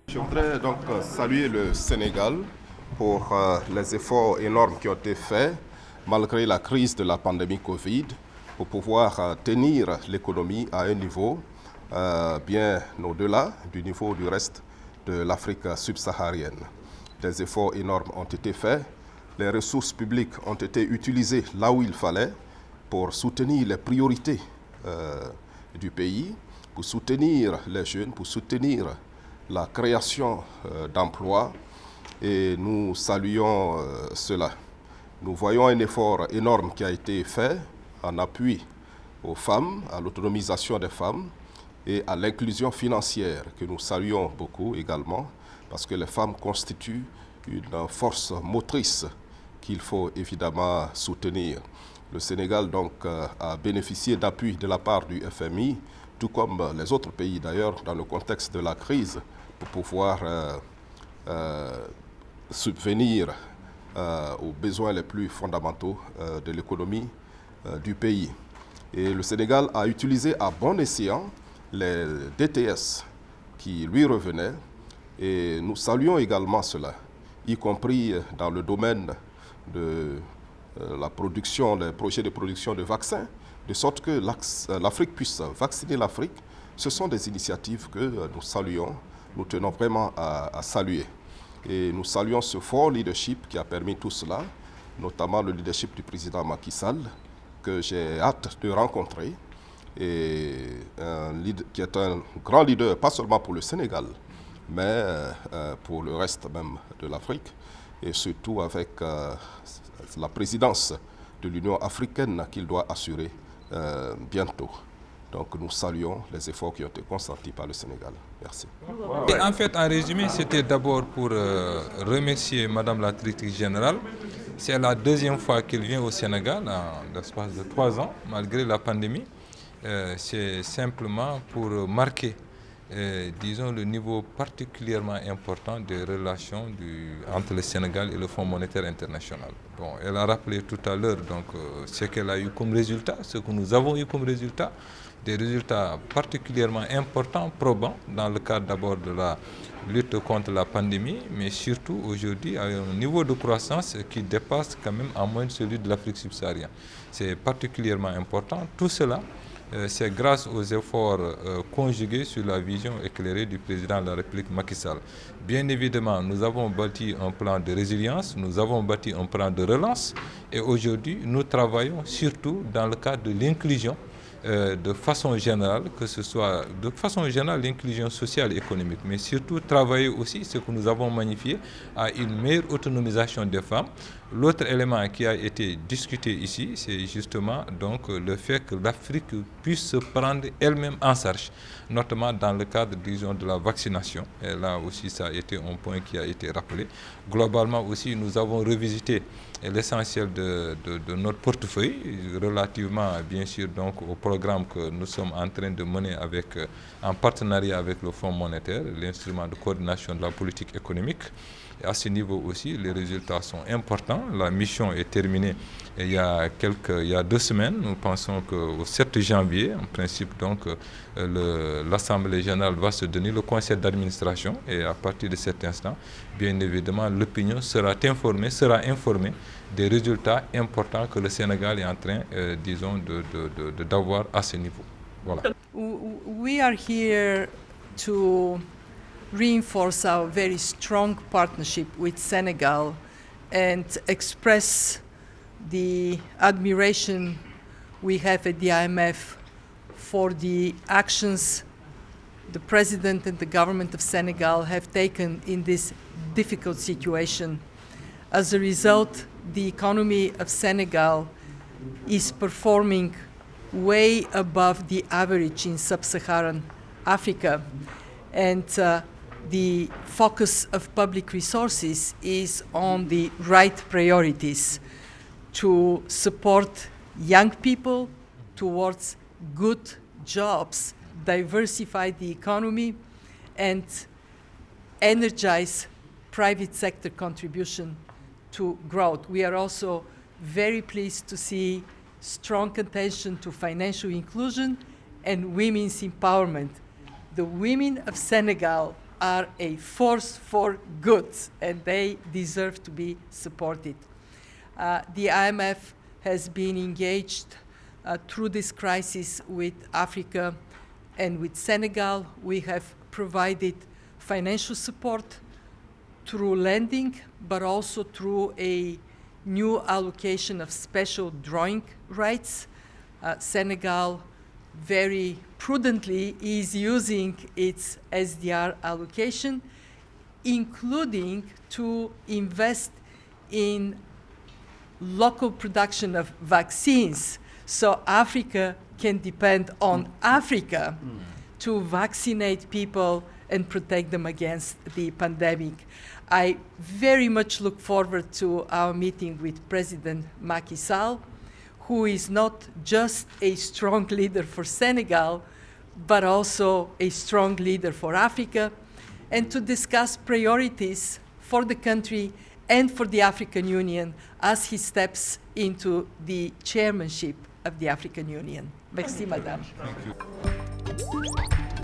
Je voudrais donc saluer le Sénégal pour les efforts énormes qui ont été faits malgré la crise de la pandémie Covid pour pouvoir tenir l'économie à un niveau bien au-delà du niveau du reste de l'Afrique subsaharienne. Des efforts énormes ont été faits, les ressources publiques ont été utilisées là où il fallait pour soutenir les priorités du pays, pour soutenir les jeunes, pour soutenir la création d'emplois, et nous saluons cela. Nous voyons un effort énorme qui a été fait en appui aux femmes, à l'autonomisation des femmes et à l'inclusion financière que nous saluons beaucoup également, parce que les femmes constituent une force motrice qu'il faut évidemment soutenir. Le Sénégal donc a bénéficié d'appui de la part du FMI, tout comme les autres pays d'ailleurs dans le contexte de la crise, pour pouvoir subvenir aux besoins les plus fondamentaux de l'économie du pays. Et le Sénégal a utilisé à bon escient les DTS qui lui revenaient, et nous saluons également cela, y compris dans le domaine de la production, les projets de production de vaccins, de sorte que l'Afrique puisse vacciner l'Afrique. Ce sont des initiatives que nous saluons, nous tenons vraiment à saluer. Et nous saluons ce fort leadership qui a permis tout cela, notamment le leadership du président Macky Sall, que j'ai hâte de rencontrer, et qui est un grand leader, pas seulement pour le Sénégal, mais pour le reste même de l'Afrique, et surtout avec la présidence de l'Union africaine qu'il doit assurer bientôt. Donc nous saluons les efforts qui ont été consentis par le Sénégal. Merci. Et en fait, en résumé, c'était d'abord pour remercier Madame la Directrice Générale. C'est la deuxième fois qu'elle vient au Sénégal en l'espace de 3 ans, malgré la pandémie. C'est simplement pour marquer, disons, le niveau particulièrement important des relations entre le Sénégal et le Fonds monétaire international. Bon, elle a rappelé tout à l'heure donc ce qu'elle a eu comme résultat, ce que nous avons eu comme résultat, des résultats particulièrement importants, probants, dans le cadre d'abord de la lutte contre la pandémie, mais surtout aujourd'hui à un niveau de croissance qui dépasse quand même en moyenne celui de l'Afrique subsaharienne. C'est particulièrement important. Tout cela, c'est grâce aux efforts conjugués sur la vision éclairée du président de la République Macky Sall. Bien évidemment, nous avons bâti un plan de résilience, nous avons bâti un plan de relance, et aujourd'hui, nous travaillons surtout dans le cadre de l'inclusion, de façon générale, que ce soit de façon générale l'inclusion sociale et économique, mais surtout travailler aussi ce que nous avons magnifié à une meilleure autonomisation des femmes. L'autre élément qui a été discuté ici, c'est justement donc le fait que l'Afrique puisse se prendre elle-même en charge, notamment dans le cadre, disons, de la vaccination. Et là aussi, ça a été un point qui a été rappelé. Globalement aussi, nous avons revisité l'essentiel de notre portefeuille relativement, bien sûr, donc au programme que nous sommes en train de mener en partenariat avec le Fonds monétaire, l'instrument de coordination de la politique économique. Et à ce niveau aussi, les résultats sont importants. La mission est terminée il y a 2 semaines. Nous pensons qu'au 7 janvier, en principe, donc, l'Assemblée générale va se donner, le conseil d'administration, et à partir de cet instant, bien évidemment, l'opinion sera informée des résultats importants que le Sénégal est en train, disons, d'avoir à ce niveau. Voilà. We are here to reinforce our very strong partnership with Senegal and express the admiration we have at the IMF for the actions the President and the government of Senegal have taken in this difficult situation. As a result, the economy of Senegal is performing way above the average in sub-Saharan Africa, and the focus of public resources is on the right priorities to support young people towards good jobs, diversify the economy, and energize private sector contribution to growth. We are also very pleased to see strong attention to financial inclusion and women's empowerment. The women of Senegal are a force for good, and they deserve to be supported. The IMF has been engaged through this crisis with Africa and with Senegal. We have provided financial support through lending, but also through a new allocation of special drawing rights. Senegal very prudently is using its SDR allocation, including to invest in local production of vaccines, so Africa can depend on Africa to vaccinate people and protect them against the pandemic. I very much look forward to our meeting with President Macky Sall, who is not just a strong leader for Senegal, but also a strong leader for Africa, and to discuss priorities for the country and for the African Union as he steps into the chairmanship of the African Union. Merci, Madame. Thank you.